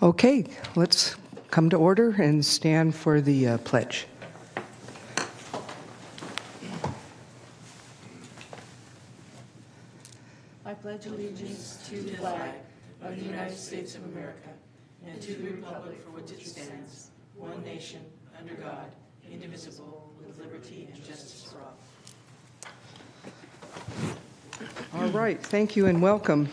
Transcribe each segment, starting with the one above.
Okay, let's come to order and stand for the pledge. I pledge allegiance to the flag of the United States of America and to the republic for which it stands, one nation, under God, indivisible, with liberty and justice for all. All right, thank you and welcome.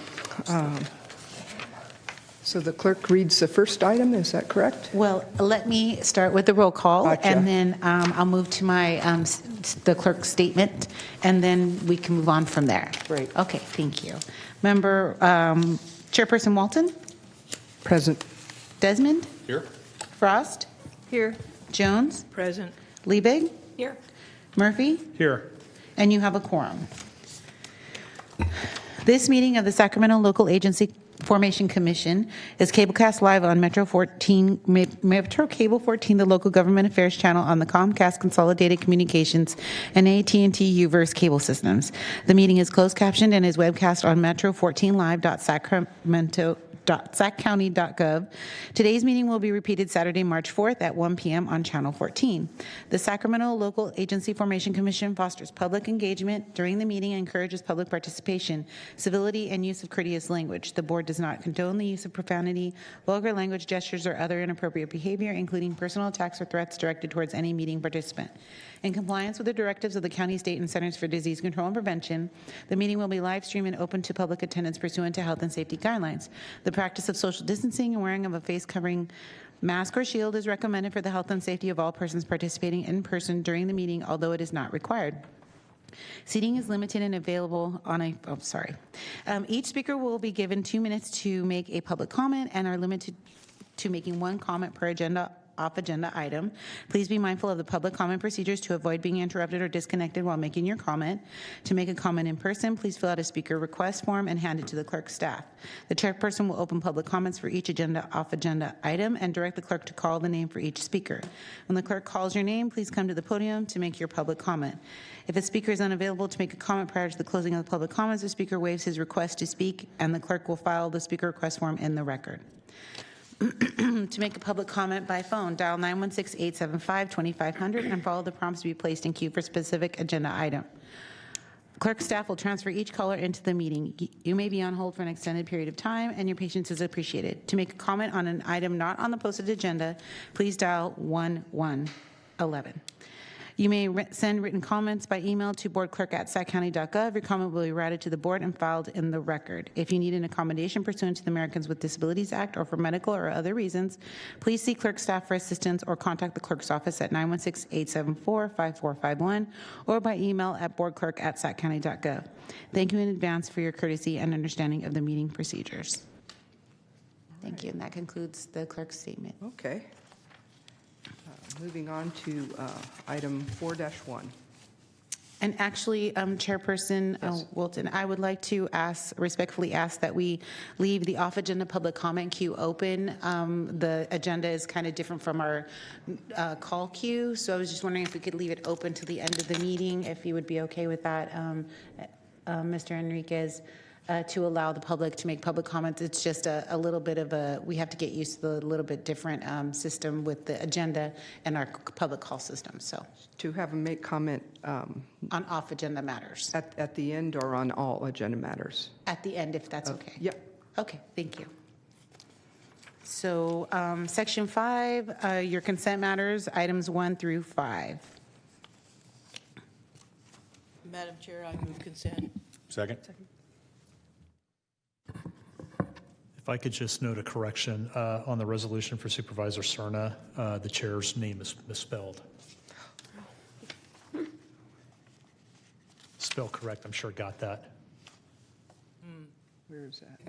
So the clerk reads the first item, is that correct? Well, let me start with the roll call, Gotcha. and then I'll move to my the clerk's statement, and then we can move on from there. Great. Okay, thank you. Member Chairperson Walton? Present. Desmond? Here. Frost? Here. Jones? Present. Liebig? Here. Murphy? Here. And you have a quorum. This meeting of the Sacramento Local Agency Formation Commission is cablecast live on Metro Cable 14, the local government affairs channel on the Comcast Consolidated Communications and AT&T Uverse cable systems. The meeting is closed captioned and is webcast on metro14live.saccounty.gov. Today's meeting will be repeated Saturday, March 4th at 1 p.m. on Channel 14. The Sacramento Local Agency Formation Commission fosters public engagement during the meeting and encourages public participation, civility, and use of courteous language. The board does not condone the use of profanity, vulgar language, gestures, or other inappropriate behavior, including personal attacks or threats directed towards any meeting participant. In compliance with the directives of the County, State, and Centers for Disease Control and Prevention, the meeting will be live streamed and open to public attendance pursuant to health and safety guidelines. The practice of social distancing and wearing of a face covering mask or shield is recommended for the health and safety of all persons participating in person during the meeting, although it is not required. Seating is limited and available on a, each speaker will be given 2 minutes to make a public comment and are limited to making one comment per off-agenda item. Please be mindful of the public comment procedures to avoid being interrupted or disconnected while making your comment. To make a comment in person, please fill out a speaker request form and hand it to the clerk's staff. The chairperson will open public comments for each off-agenda item and direct the clerk to call the name for each speaker. When the clerk calls your name, please come to the podium to make your public comment. If a speaker is unavailable to make a comment prior to the closing of the public comments, the speaker waives his request to speak, and the clerk will file the speaker request form in the record. To make a public comment by phone, dial 916-875-2500 and follow the prompts to be placed in queue for specific agenda item. Clerk staff will transfer each caller into the meeting. You may be on hold for an extended period of time, and your patience is appreciated. To make a comment on an item not on the posted agenda, please dial 1111. You may send written comments by email to boardclerk@saccounty.gov. Your comment will be routed to the board and filed in the record. If you need an accommodation pursuant to the Americans with Disabilities Act or for medical or other reasons, please see clerk staff for assistance or contact the clerk's office at 916-874-5451 or by email at boardclerk@saccounty.gov. Thank you in advance for your courtesy and understanding of the meeting procedures. Thank you, and that concludes the clerk's statement. Okay. Moving on to item 4-1. And actually, Chairperson Yes. Wilton, I would like to respectfully ask that we leave the off-agenda public comment queue open. The agenda is kind of different from our call queue, so I was just wondering if we could leave it open to the end of the meeting, if you would be okay with that, Mr. Enriquez, to allow the public to make public comments. It's just a little bit of we have to get used to the little bit different system with the agenda and our public call system, so. To have them make comment On off-agenda matters. at the end or on all agenda matters? At the end, if that's okay. Yep. Okay, thank you. So, Section 5, your consent matters, items 1 through 5. Madam Chair, I move consent. Second. If I could just note a correction on the resolution for Supervisor Cerna, the chair's name is misspelled. Spell correct, I'm sure got that. Where is that?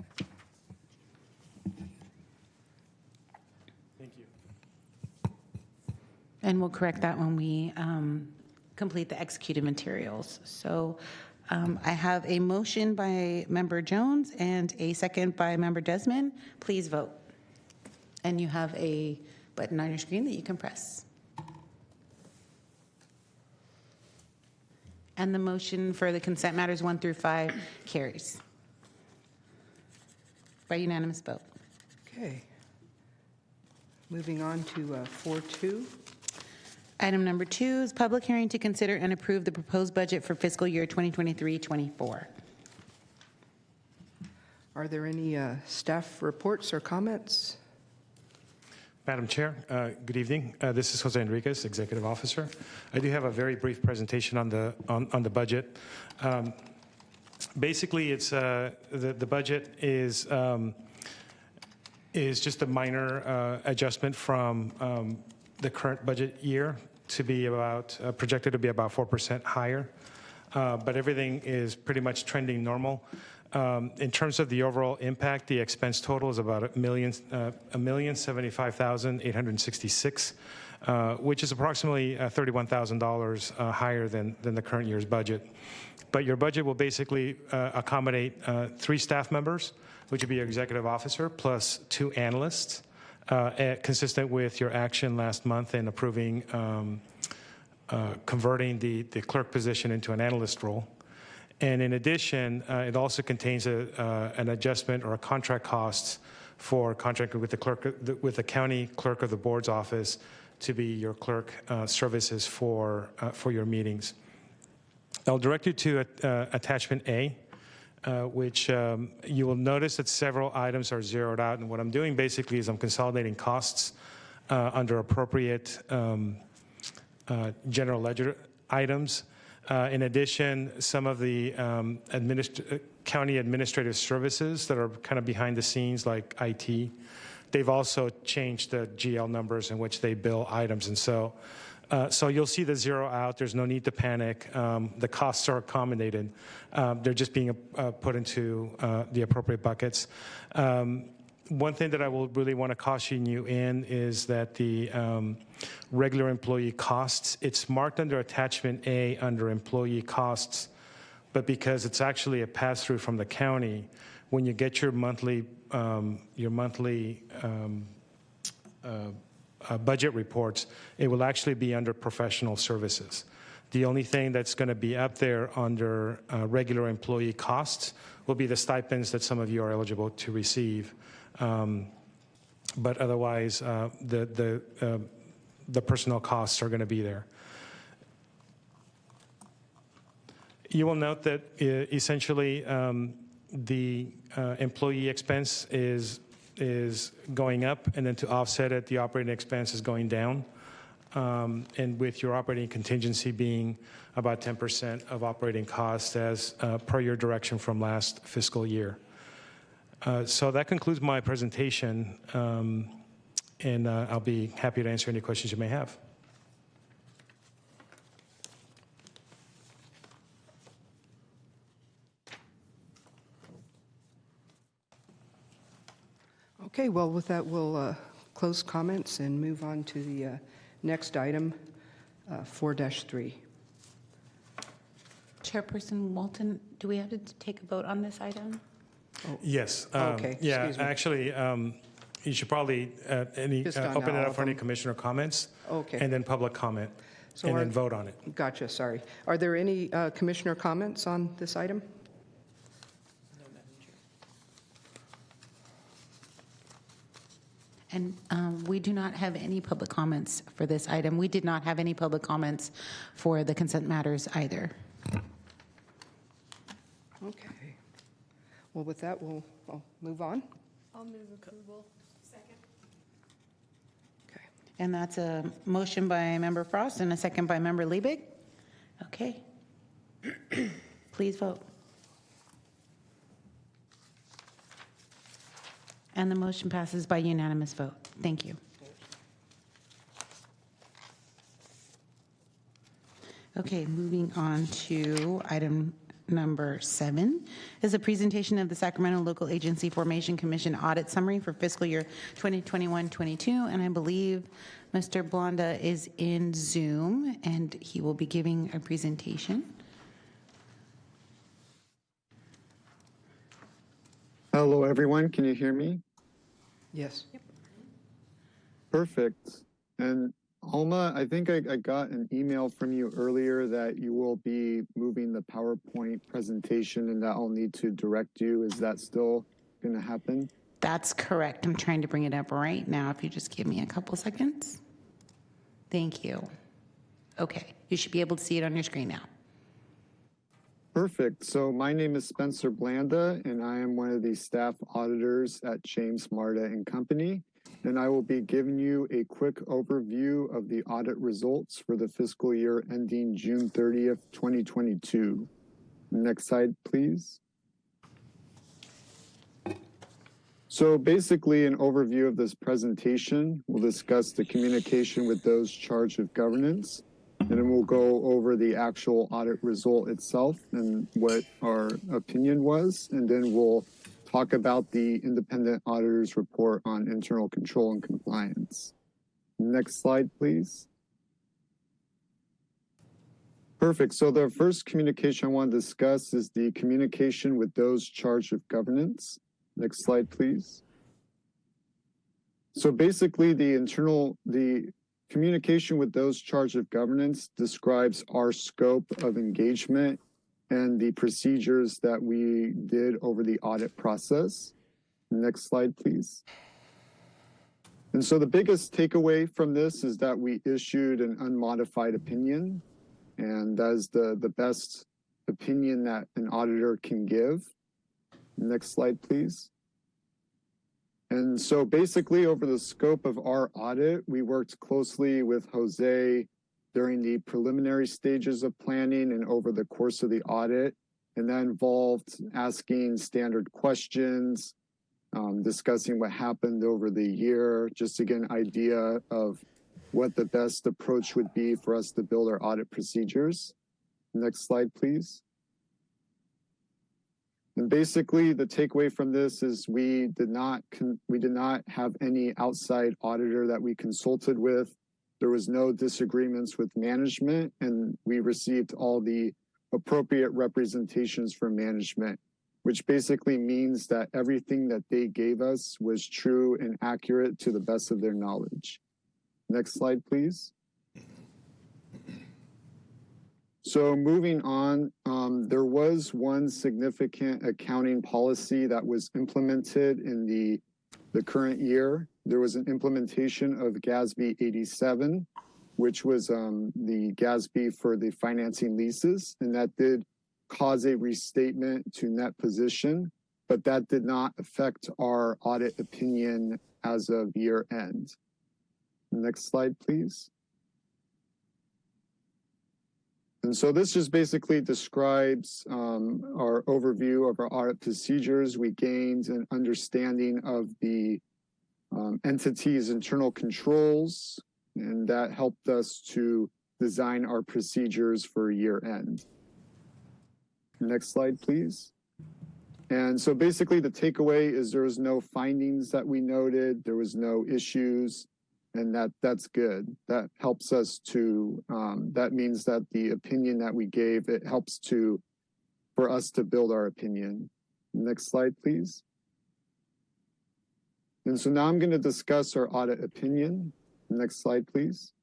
Thank you. And we'll correct that when we complete the executed materials. So I have a motion by Member Jones and a second by Member Desmond. Please vote. And you have a button on your screen that you can press. And the motion for the consent matters 1 through 5 carries by unanimous vote. Okay. Moving on to 4.2. Item number 2 is public hearing to consider and approve the proposed budget for fiscal year 2023-24. Are there any staff reports or comments? Madam Chair, good evening. This is Jose Enriquez, Executive Officer. I do have a very brief presentation on the budget. Basically, it's the budget is just a minor adjustment from the current budget year to be about projected to be about 4% higher, but everything is pretty much trending normal. In terms of the overall impact, the expense total is about $1,075,866, which is approximately $31,000 higher than the current year's budget. But your budget will basically accommodate 3 staff members, which would be your executive officer, plus 2 analysts, consistent with your action last month in approving converting the clerk position into an analyst role. And in addition, it also contains an adjustment or a contract costs for contracting with the county clerk of the board's office to be your clerk services for your meetings. I'll direct you to attachment A, which you will notice that several items are zeroed out. And what I'm doing basically is I'm consolidating costs under appropriate general ledger items. In addition, some of the county administrative services that are kind of behind the scenes, like IT, they've also changed the GL numbers in which they bill items. And so you'll see the zero out. There's no need to panic. The costs are accommodated. They're just being put into the appropriate buckets. One thing that I will really want to caution you in is that the regular employee costs, it's marked under attachment A under employee costs, but because it's actually a pass-through from the county, when you get your monthly budget reports, it will actually be under professional services. The only thing that's going to be up there under regular employee costs will be the stipends that some of you are eligible to receive. But otherwise, the personnel costs are going to be there. You will note that essentially the employee expense is going up, and then to offset it, the operating expense is going down. And with your operating contingency being about 10% of operating costs as per your direction from last fiscal year. So that concludes my presentation, and I'll be happy to answer any questions you may have. Okay, well, with that, we'll close comments and move on to the next item, 4-3. Chairperson Walton, do we have to take a vote on this item? Yes. Okay, Yeah, excuse me. actually, you should probably Just on open it all up of for any them? commissioner comments. Okay. And then public comment, So and are- then vote on it. Gotcha, sorry. Are there any commissioner comments on this item? And we do not have any public comments for this item. We did not have any public comments for the consent matters either. Okay. Well, with that, I'll move on. I'll move approval. Second. Okay. And that's a motion by Member Frost and a second by Member Liebig. Okay. Please vote. And the motion passes by unanimous vote. Thank you. Okay, moving on to item number 7 is a presentation of the Sacramento Local Agency Formation Commission Audit Summary for fiscal year 2021-22, and I believe Mr. Blonda is in Zoom, and he will be giving a presentation. Hello, everyone. Can you hear me? Yes. Perfect. And Alma, I think I got an email from you earlier that you will be moving the PowerPoint presentation and that I'll need to direct you. Is that still going to happen? That's correct. I'm trying to bring it up right now. If you just give me a couple seconds. Thank you. Okay, you should be able to see it on your screen now. Perfect. So my name is Spencer Blanda, and I am one of the staff auditors at James Marta and Company. And I will be giving you a quick overview of the audit results for the fiscal year ending June 30th, 2022. Next slide, please. So basically, an overview of this presentation, we'll discuss the communication with those charged with governance, and then we'll go over the actual audit result itself and what our opinion was, and then we'll talk about the independent auditor's report on internal control and compliance. Next slide, please. Perfect. So the first communication I want to discuss is the communication with those charged with governance. Next slide, please. So basically, the communication with those charged with governance describes our scope of engagement and the procedures that we did over the audit process. Next slide, please. And so the biggest takeaway from this is that we issued an unmodified opinion, and that is the best opinion that an auditor can give. Next slide, please. And so basically over the scope of our audit, we worked closely with Jose during the preliminary stages of planning and over the course of the audit. And that involved asking standard questions, discussing what happened over the year, just to get an idea of what the best approach would be for us to build our audit procedures. Next slide, please. And basically, the takeaway from this is we did not have any outside auditor that we consulted with. There was no disagreements with management, and we received all the appropriate representations from management, which basically means that everything that they gave us was true and accurate to the best of their knowledge. Next slide, please. So moving on, there was one significant accounting policy that was implemented in the current year. There was an implementation of GASB 87, which was the GASB for the financing leases, and that did cause a restatement to net position, but that did not affect our audit opinion as of year end. Next slide, please. And so this just basically describes our overview of our audit procedures. We gained an understanding of the entity's internal controls, and that helped us to design our procedures for year end. Next slide, please. And so basically the takeaway is there was no findings that we noted, there was no issues, and that's good. That helps us to, that means that the opinion that we gave, it helps for us to build our opinion. Next slide, please. And so now I'm going to discuss our audit opinion. Next slide, please.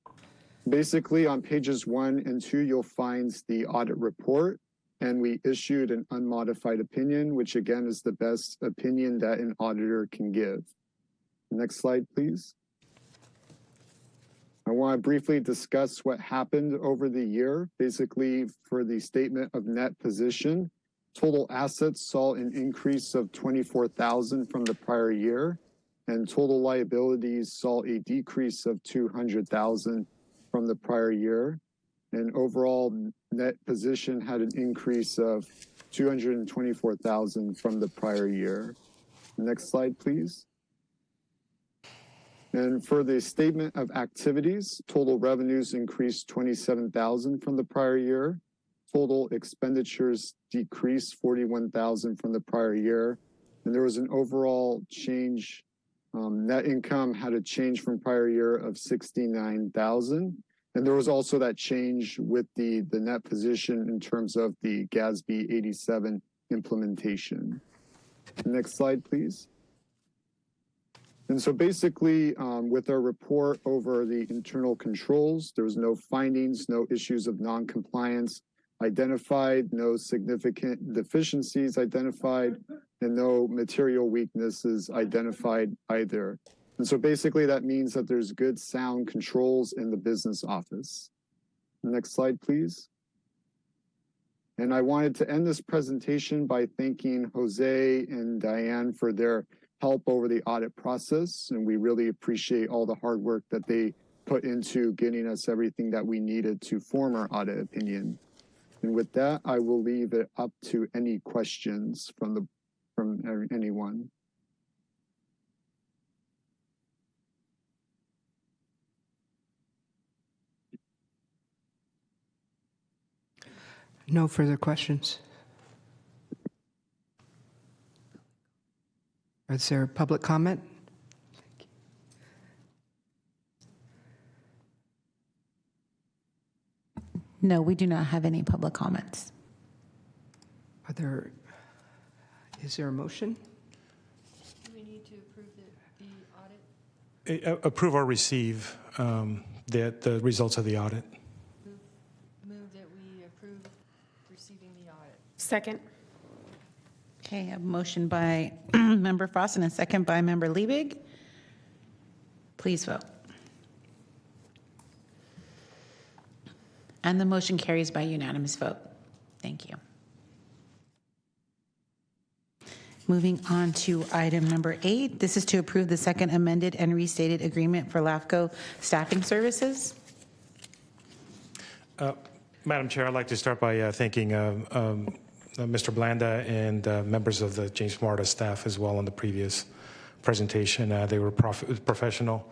Basically on pages 1 and 2, you'll find the audit report, and we issued an unmodified opinion, which again is the best opinion that an auditor can give. Next slide, please. I want to briefly discuss what happened over the year. Basically, for the statement of net position, total assets saw an increase of $24,000 from the prior year, and total liabilities saw a decrease of $200,000 from the prior year. And overall net position had an increase of $224,000 from the prior year. Next slide, please. And for the statement of activities, total revenues increased $27,000 from the prior year. Total expenditures decreased $41,000 from the prior year. And there was an overall change. Net income had a change from prior year of $69,000. And there was also that change with the net position in terms of the GASB 87 implementation. Next slide, please. And so basically, with our report over the internal controls, there was no findings, no issues of non-compliance. identified, no significant deficiencies identified, and no material weaknesses identified either. And so basically that means that there's good sound controls in the business office. Next slide, please. And I wanted to end this presentation by thanking Jose and Diane for their help over the audit process. And we really appreciate all the hard work that they put into getting us everything that we needed to form our audit opinion. And with that, I will leave it up to any questions from anyone. No further questions. Is there public comment? No, we do not have any public comments. Is there a motion? Do we need to approve the audit? Approve or receive the results of the audit. Move that we approve receiving the audit. Second. Okay, a motion by Member Frost and a second by Member Liebig. Please vote. And the motion carries by unanimous vote. Thank you. Moving on to item number 8. This is to approve the second amended and restated agreement for LAFCo staffing services. Madam Chair, I'd like to start by thanking Mr. Blanda and members of the James Marta staff as well on the previous presentation. They were professional.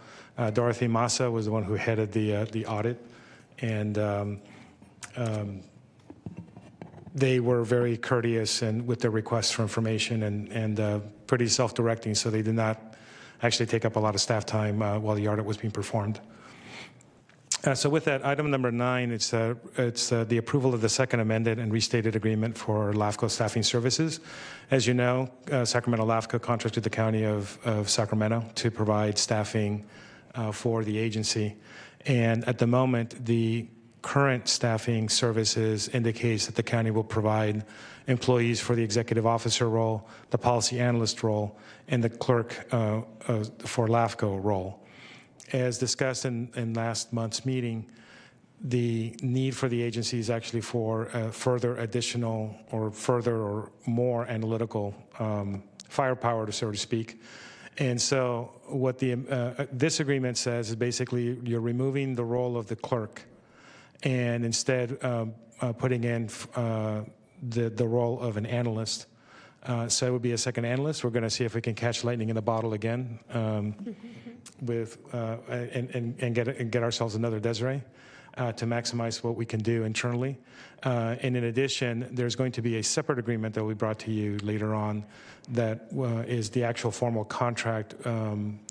Dorothy Massa was the one who headed the audit, and they were very courteous and with their requests for information and pretty self-directing, so they did not actually take up a lot of staff time while the audit was being performed. So with that, item number 9, it's the approval of the second amended and restated agreement for LAFCo staffing services. As you know, Sacramento LAFCo contracted the County of Sacramento to provide staffing for the agency. And at the moment, the current staffing services indicates that the county will provide employees for the executive officer role, the policy analyst role, and the clerk for LAFCo role. As discussed in last month's meeting, the need for the agency is actually for further additional or more analytical firepower, so to speak. And so what this agreement says is basically you're removing the role of the clerk and instead putting in the role of an analyst. So it would be a second analyst. We're going to see if we can catch lightning in the bottle again and get ourselves another Desiree to maximize what we can do internally. And in addition, there's going to be a separate agreement that will be brought to you later on that is the actual formal contract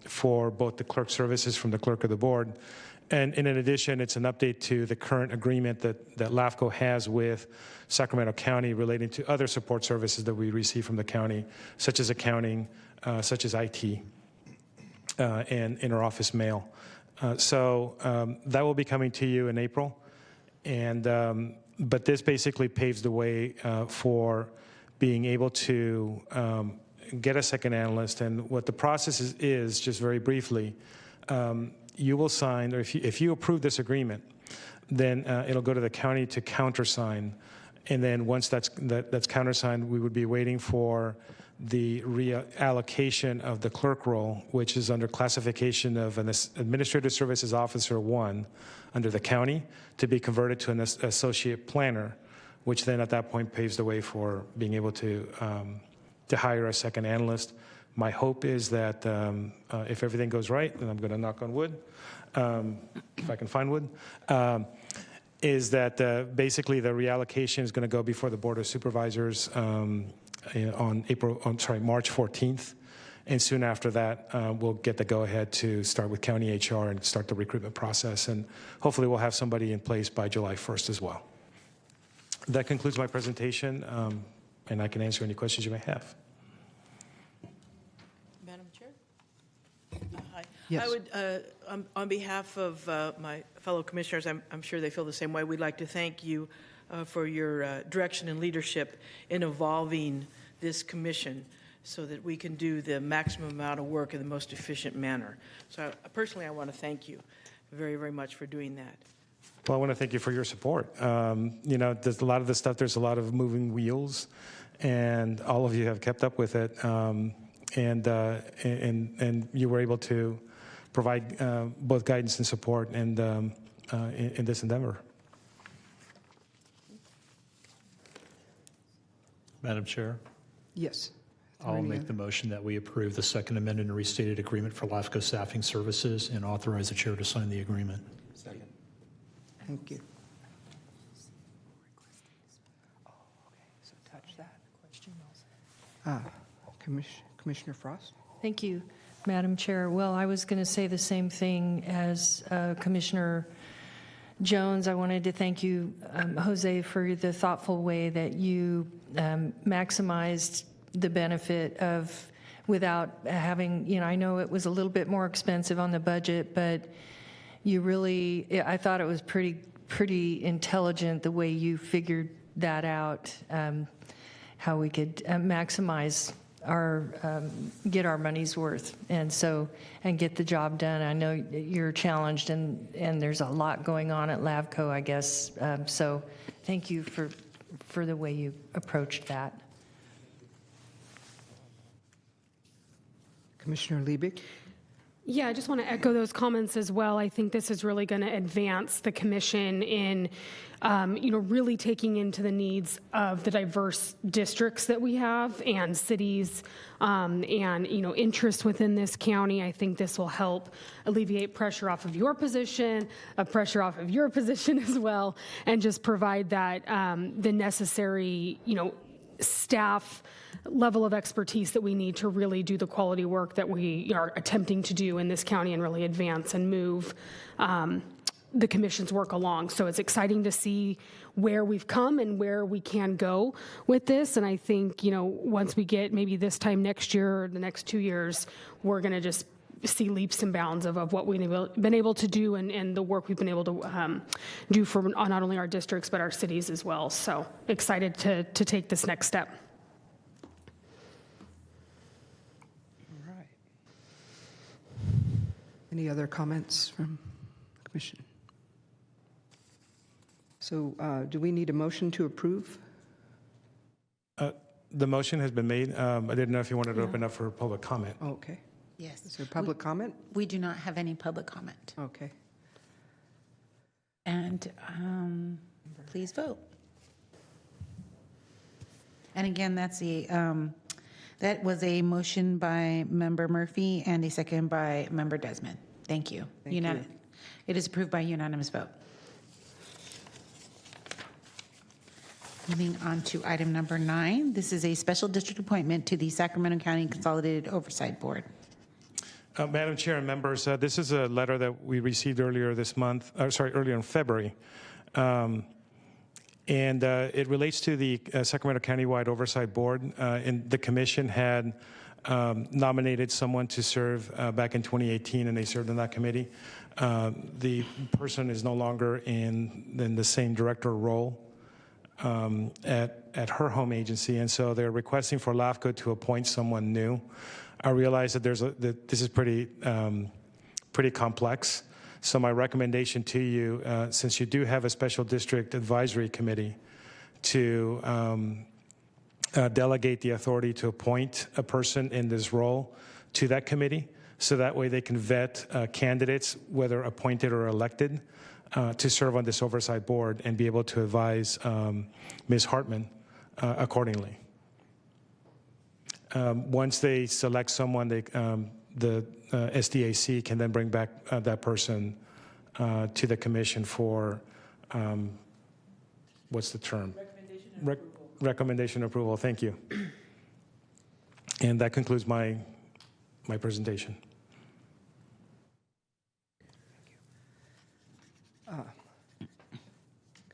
for both the clerk services from the clerk of the board. And in addition, it's an update to the current agreement that LAFCo has with Sacramento County relating to other support services that we receive from the county, such as accounting, such as IT, and inter-office mail. So that will be coming to you in April. And but this basically paves the way for being able to get a second analyst. And what the process is just very briefly, you will sign, or if you approve this agreement, then it'll go to the county to countersign. And then once that's countersigned, we would be waiting for the reallocation of the clerk role, which is under classification of an Administrative Services Officer 1 under the county, to be converted to an associate planner, which then at that point paves the way for being able to hire a second analyst. My hope is that if everything goes right, and I'm going to knock on wood, if I can find wood, is that basically the reallocation is going to go before the Board of Supervisors on March 14th. And soon after that, we'll get the go-ahead to start with county HR and start the recruitment process. And hopefully we'll have somebody in place by July 1st as well. That concludes my presentation, and I can answer any questions you may have. Madam Chair? Hi. Yes. I would, on behalf of my fellow commissioners, I'm sure they feel the same way. We'd like to thank you for your direction and leadership in evolving this commission so that we can do the maximum amount of work in the most efficient manner. So personally, I want to thank you very, very much for doing that. Well, I want to thank you for your support. There's a lot of the stuff, there's a lot of moving wheels, and all of you have kept up with it. And you were able to provide both guidance and support in this endeavor. Madam Chair, Yes. I'll make the motion that we approve the second amended and restated agreement for LAFCo staffing services and authorize the chair to sign the agreement. Second. Thank you. Oh, okay, so touch that. Commissioner Frost? Thank you, Madam Chair. Well, I was going to say the same thing as Commissioner Jones. I wanted to thank you, Jose, for the thoughtful way that you maximized the benefit of without having, I know it was a little bit more expensive on the budget, but you really, I thought it was pretty intelligent the way you figured that out, how we could maximize get our money's worth and get the job done. I know you're challenged and there's a lot going on at LAFCo, I guess. So thank you for the way you approached that. Commissioner Liebig? Yeah, I just want to echo those comments as well. I think this is really going to advance the commission in, really taking into the needs of the diverse districts that we have and cities and, interest within this county. I think this will help alleviate pressure off of your position, pressure off of your position as well, and just provide that the necessary, staff level of expertise that we need to really do the quality work that we are attempting to do in this county and really advance and move the commission's work along. So it's exciting to see where we've come and where we can go with this. And I think, once we get maybe this time next year or the next 2 years, we're going to just see leaps and bounds of what we've been able to do and the work we've been able to do for not only our districts, but our cities as well. So excited to take this next step. All right. Any other comments from the commission? So do we need a motion to approve? The motion has been made. I didn't know if you wanted to open up for public comment. Oh, okay. Yes. Is there public comment? We do not have any public comment. Okay. And please vote. And again, that was a motion by Member Murphy and a second by Member Desmond. Thank you. Thank you. It is approved by unanimous vote. Moving on to item number 9. This is a special district appointment to the Sacramento County Consolidated Oversight Board. Madam Chair and members, this is a letter that we received earlier in February. And it relates to the Sacramento County-wide Oversight Board. And the commission had nominated someone to serve back in 2018, and they served on that committee. The person is no longer in the same director role at her home agency, and so they're requesting for LAFCo to appoint someone new. I realize that this is pretty complex. So my recommendation to you, since you do have a special district advisory committee, to delegate the authority to appoint a person in this role to that committee, so that way they can vet candidates, whether appointed or elected, to serve on this oversight board and be able to advise Ms. Hartman accordingly. Once they select someone, the SDAC can then bring back that person to the commission for, what's the term? Recommendation approval. Thank you. And that concludes my presentation.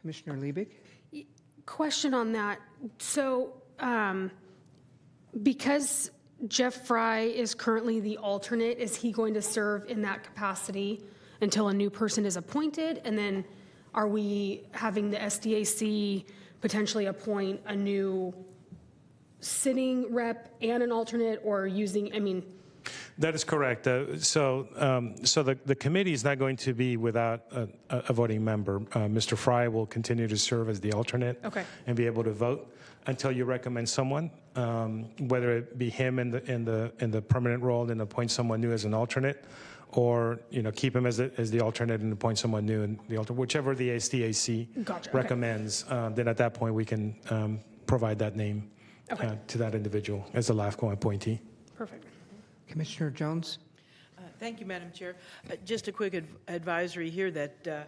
Commissioner Liebig? Question on that. So because Jeff Fry is currently the alternate, is he going to serve in that capacity until a new person is appointed? And then are we having the SDAC potentially appoint a new sitting rep and an alternate, or using, I mean, That is correct. So the committee is not going to be without a voting member. Mr. Fry will continue to serve as the alternate Okay. and be able to vote until you recommend someone, whether it be him in the permanent role and appoint someone new as an alternate, or keep him as the alternate and appoint someone new in the alternate, whichever the SDAC Gotcha, okay. recommends. Then at that point we can provide that name Okay. to that individual as the LAFCo appointee. perfect. Commissioner Jones? Thank you, Madam Chair. Just a quick advisory here that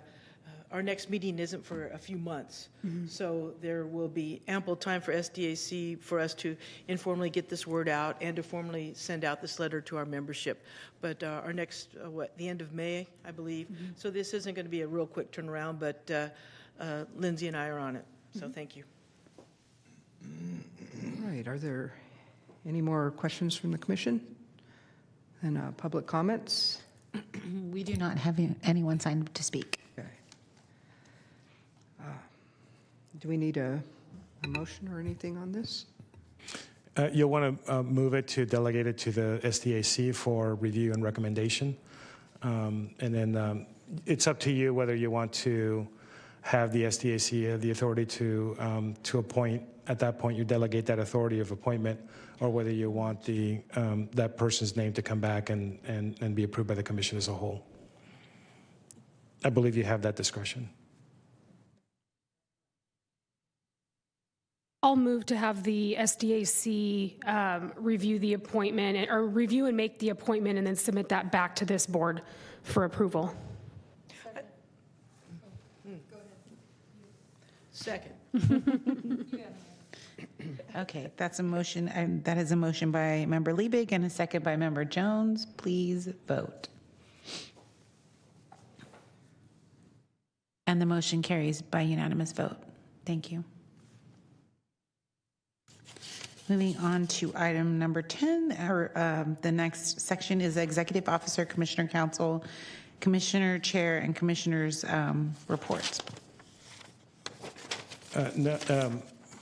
our next meeting isn't for a few months. So there will be ample time for SDAC for us to informally get this word out and to formally send out this letter to our membership. But our next, the end of May, I believe. So this isn't going to be a real quick turnaround, but Lindsay and I are on it. So thank you. All right, are there any more questions from the commission? And public comments? We do not have anyone signed up to speak. Okay. Do we need a motion or anything on this? You'll want to move it to delegate it to the SDAC for review and recommendation. And then it's up to you whether you want to have the SDAC have the authority to appoint. At that point, you delegate that authority of appointment, or whether you want that person's name to come back and be approved by the commission as a whole. I believe you have that discretion. I'll move to have the SDAC review the appointment, or review and make the appointment, and then submit that back to this board for approval. Second. Okay, that's a motion, and that is a motion by Member Liebig and a second by Member Jones. Please vote. And the motion carries by unanimous vote. Thank you. Moving on to item number 10, the next section is Executive Officer, Commissioner Council, Commissioner Chair, and Commissioners' reports.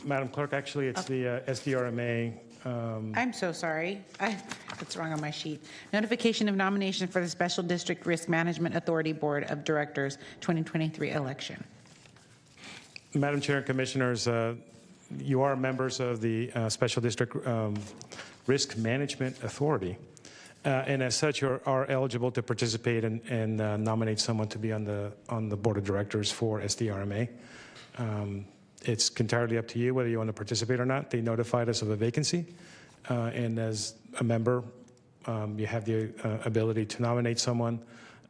Madam Clerk, actually, it's the SDRMA. I'm so sorry. That's wrong on my sheet. Notification of nomination for the Special District Risk Management Authority Board of Directors 2023 election. Madam Chair and Commissioners, you are members of the Special District Risk Management Authority. And as such, you are eligible to participate and nominate someone to be on the Board of Directors for SDRMA. It's entirely up to you whether you want to participate or not. They notified us of a vacancy, and as a member, you have the ability to nominate someone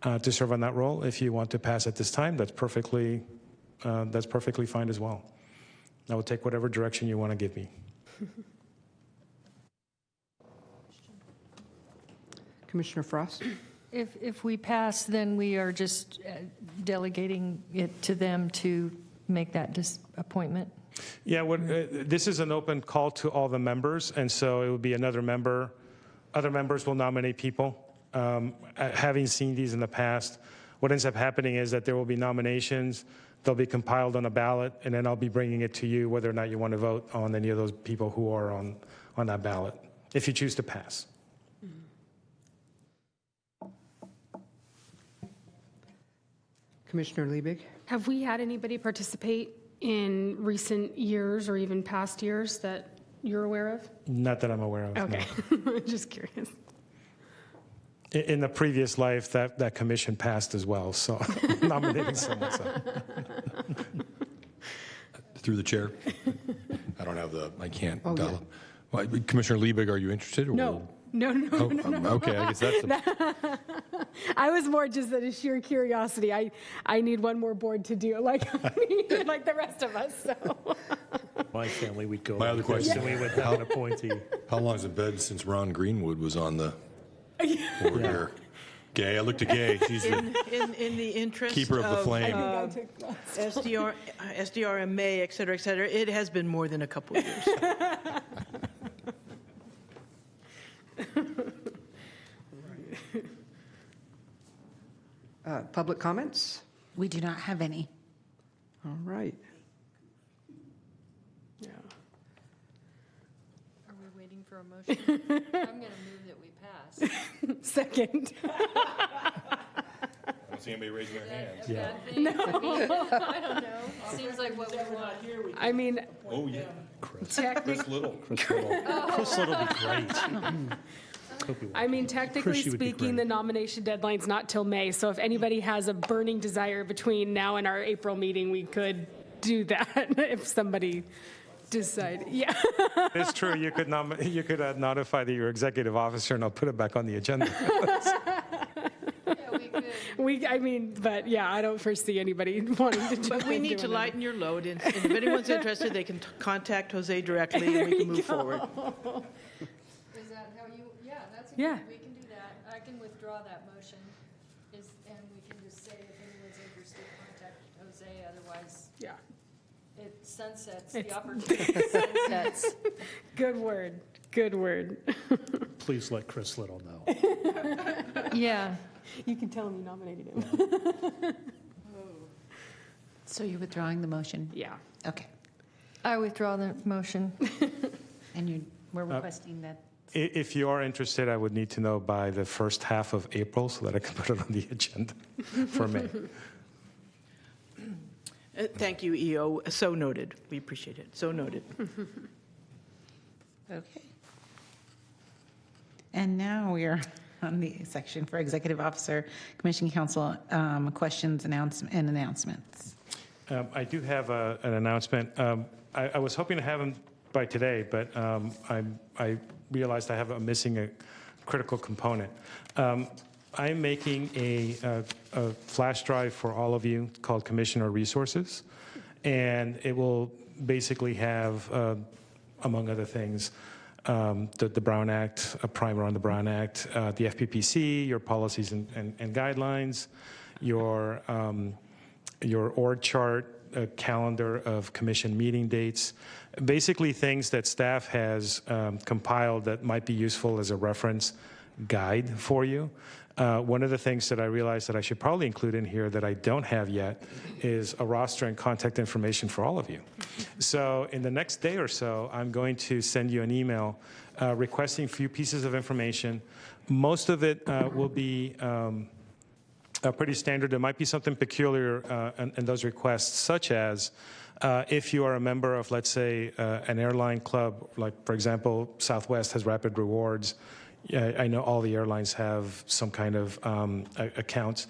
to serve on that role. If you want to pass at this time, that's perfectly fine as well. I will take whatever direction you want to give me. Commissioner Frost? If we pass, then we are just delegating it to them to make that appointment? Yeah, this is an open call to all the members, and so it will be another member. Other members will nominate people. Having seen these in the past, what ends up happening is that there will be nominations, they'll be compiled on a ballot, and then I'll be bringing it to you whether or not you want to vote on any of those people who are on that ballot, if you choose to pass. Commissioner Liebig? Have we had anybody participate in recent years or even past years that you're aware of? Not that I'm aware of, Okay, no. just curious. In the previous life, that commission passed as well, so nominating someone. So. Through the chair. I can't Oh, dial up. Well, Commissioner Liebig, are you interested? Or? No. Okay, I guess that's I was more just out of sheer curiosity. I need one more board to do, like the rest of us, so. My family would go. My other question. We would have an appointee. How long has it been since Ron Greenwood was on the board here? Gay, I looked at Gay. She's the In the interest keeper of the flame. SDRMA, et cetera, it has been more than a couple of years. Public comments? We do not have any. All right. Yeah. Are we waiting for a motion? I'm going to move that we pass. Second. I don't see anybody raising their hands. Yeah. No. I don't know. Seems like what we want. I mean, Oh, yeah. Chris Little. Chris Little would be great. Hope he won't. I mean, technically Chris, you would be speaking, great. the nomination deadline's not till May, so if anybody has a burning desire between now and our April meeting, we could do that if somebody decided, yeah. It's true, you could notify your executive officer, and I'll put it back on the agenda. I mean, but yeah, I don't foresee anybody wanting to do But we need to lighten your load, and if anyone's interested, they can contact Jose directly, and we can move forward. Is that how you, yeah, that's Yeah. we can do that. I can withdraw that motion, and we can just say if anyone's interested, contact Jose, otherwise Yeah, it sunsets, the It's- opportunity sunsets. good word, good word. Please let Chris Little know. Yeah. You can tell him you nominated him. So you're withdrawing the motion? Yeah. Okay. I withdraw the motion. And we're requesting that, If you are interested, I would need to know by the first half of April so that I can put it on the agenda for May. Thank you, EO. So noted. We appreciate it. So noted. okay. And now we are on the section for Executive Officer, Commission Council, questions and announcements. I do have an announcement. I was hoping to have them by today, but I realized I'm missing a critical component. I'm making a flash drive for all of you called Commissioner Resources, and it will basically have, among other things, the Brown Act, a primer on the Brown Act, the FPPC, your policies and guidelines, your org chart, a calendar of commission meeting dates, basically things that staff has compiled that might be useful as a reference guide for you. One of the things that I realized that I should probably include in here that I don't have yet is a roster and contact information for all of you. So in the next day or so, I'm going to send you an email requesting a few pieces of information. Most of it will be pretty standard. There might be something peculiar in those requests, such as if you are a member of, let's say, an airline club, like, for example, Southwest has Rapid Rewards. I know all the airlines have some kind of accounts.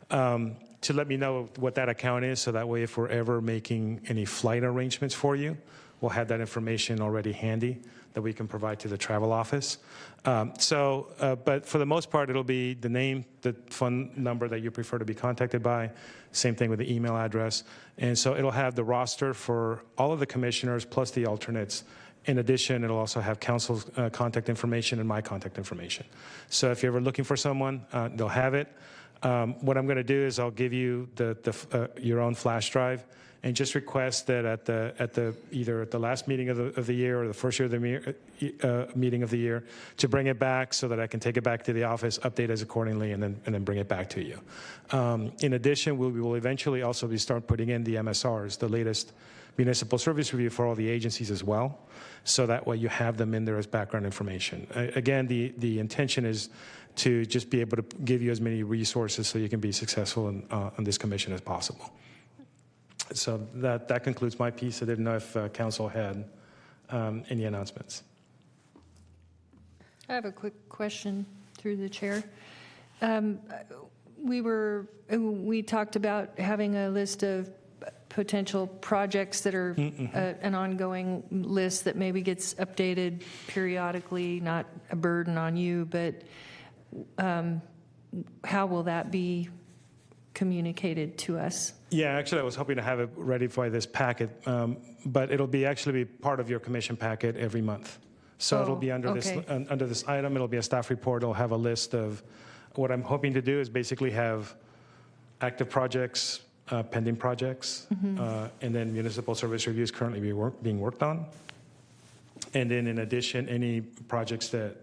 To let me know what that account is, so that way if we're ever making any flight arrangements for you, we'll have that information already handy that we can provide to the travel office. But for the most part, it'll be the name, the phone number that you prefer to be contacted by, same thing with the email address. And so it'll have the roster for all of the commissioners plus the alternates. In addition, it'll also have council's contact information and my contact information. So if you're ever looking for someone, they'll have it. What I'm going to do is I'll give you your own flash drive, and just request that either at the last meeting of the year or the first year of the meeting of the year, to bring it back so that I can take it back to the office, update as accordingly, and then bring it back to you. In addition, we will eventually also start putting in the MSRs, the latest municipal service review for all the agencies as well, so that way you have them in there as background information. Again, the intention is to just be able to give you as many resources so you can be successful on this commission as possible. So that concludes my piece. I didn't know if council had any announcements. I have a quick question through the chair. We talked about having a list of potential projects that are an ongoing list that maybe gets updated periodically, not a burden on you, but how will that be communicated to us? Yeah, actually, I was hoping to have it ready for this packet, but it'll actually be part of your commission packet every month. So it'll be under this item. It'll be a staff report. It'll have a list of what I'm hoping to do is basically have active projects, pending projects, and then municipal service reviews currently being worked on. And then in addition, any projects that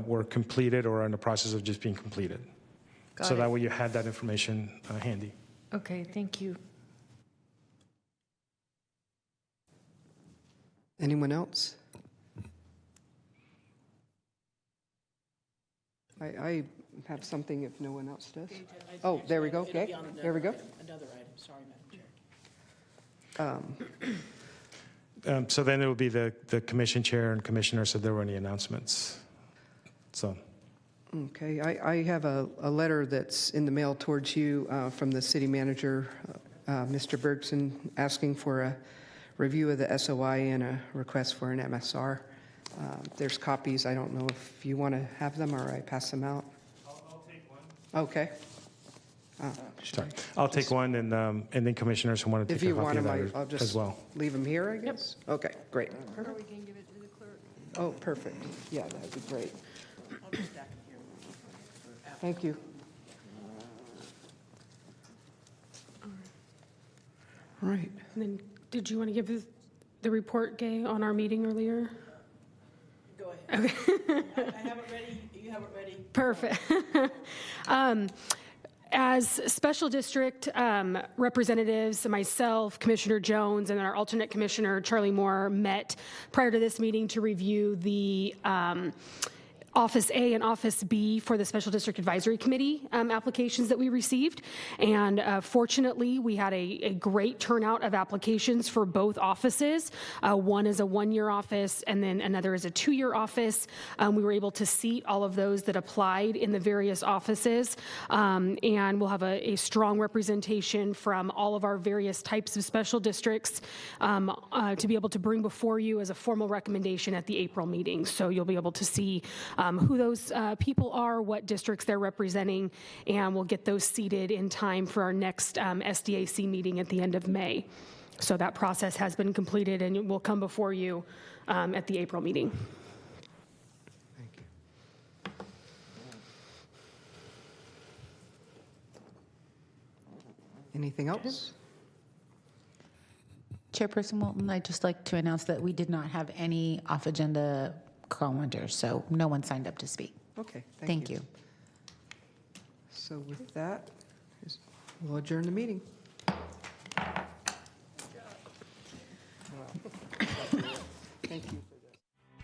were completed or are in the process of just being completed. So that way you had that information handy. Okay, thank you. Anyone else? I have something if no one else does. Oh, there we go. Okay, there we go. Another item, sorry, Madam Chair. So then it will be the commission chair and commissioners if there were any announcements. So, Okay, I have a letter that's in the mail towards you from the city manager, Mr. Bergson, asking for a review of the SOI and a request for an MSR. There's copies. I don't know if you want to have them or I pass them out. I'll take one. Okay. Sorry, I'll take one, and then commissioners who want to If take a you want copy of them, that I'll as just well. leave them here, I guess? Okay, great. Or we can give it to the clerk. Oh, perfect. Yeah, that'd be great. I'll just stack them here. Thank you. All right. And then, did you want to give the report, Gay, on our meeting earlier? Go ahead. Okay. I have it ready, you have it ready. Perfect. As special district representatives, myself, Commissioner Jones, and our alternate commissioner, Charlie Moore, met prior to this meeting to review the Office A and Office B for the Special District Advisory Committee applications that we received. And fortunately, we had a great turnout of applications for both offices. One is a one-year office, and then another is a two-year office. We were able to seat all of those that applied in the various offices, and we'll have a strong representation from all of our various types of special districts to be able to bring before you as a formal recommendation at the April meeting. So you'll be able to see who those people are, what districts they're representing, and we'll get those seated in time for our next SDAC meeting at the end of May. So that process has been completed and it will come before you at the April meeting. Thank you. Anything else? Chairperson Walton, I'd just like to announce that we did not have any off-agenda commenters, so no one signed up to speak. Okay, Thank you. So with that, we'll adjourn the meeting. Thank you.